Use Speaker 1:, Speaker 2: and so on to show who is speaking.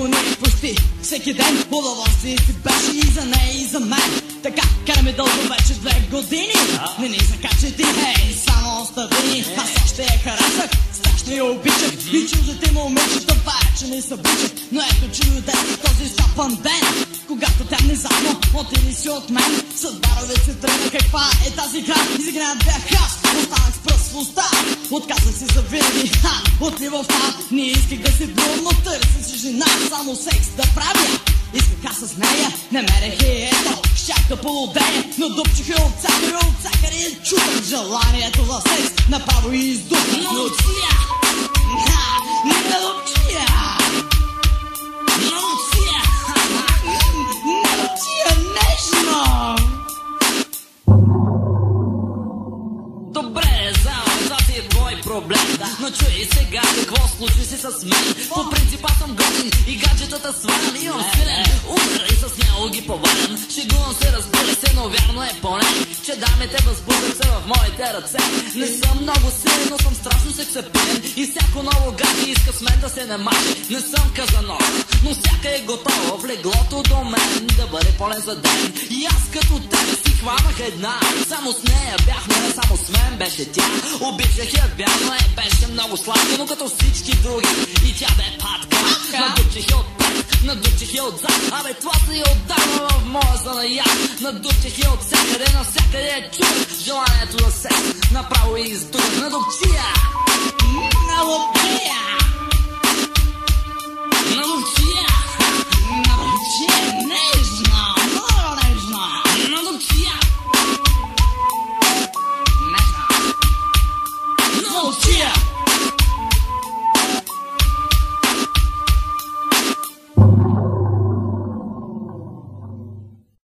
Speaker 1: ние почти всеки ден. Удоволствие си беше и за нея, и за мен. Така караме дълго вече 2 години. Не ни закачай ти, хей, само остави ни. Аз още я харесах, страшно я обичах. И чуждите момичета вече не събичах. Но ето че дойде този запън ден, когато тя внезапно отиде си от мен. Съдбарове се тръгна, каква е тази игра? Изиграят бях аз, останах с пръст в уста. Отказах си за винаги, от любовта. Не исках да се влюбя, но търся си жена, само секс да правя. Исках аз с нея, намерих и ето, щях да полудея, но дупчих я от всякъде я чувах желанието за секс, направо и издухах. Но Луция! Не Луция! Но Луция! Не Луция, нежно!
Speaker 2: Добре, знам, това си е твой проблем. Но чуй сега какво случи си с мен. По принцип аз съм готин и гаджетата свалям. Имам силен удар и с него ги повалям. Шегувам се, разбира се, но вярно е поне, че дамите възбуждат се в моите ръце. Не съм много силен, но съм страшно сексапилен. И всяко ново гадже иска с мен да се намаже. Не съм Казанова, но всяка е готова в леглото до мен да бъде полен за ден. И аз като тебе си хванах една. Само с нея бях, но не само с мен беше тя. Обичах я, вярно е, беше много сладка, но като всички други и тя бе патка. Надупчих я отпред, надупчих я отзад. Абе, това се я отдава в моя занаят. Надупчих я от всякъде, навсякъде я чувах желанието за секс. Направо и издухах. Надупчия!
Speaker 1: Налупчия!
Speaker 2: Надупчия!
Speaker 1: Налупчия, нежно, много нежно!
Speaker 2: Надупчия!
Speaker 1: Нежно! Налупчия!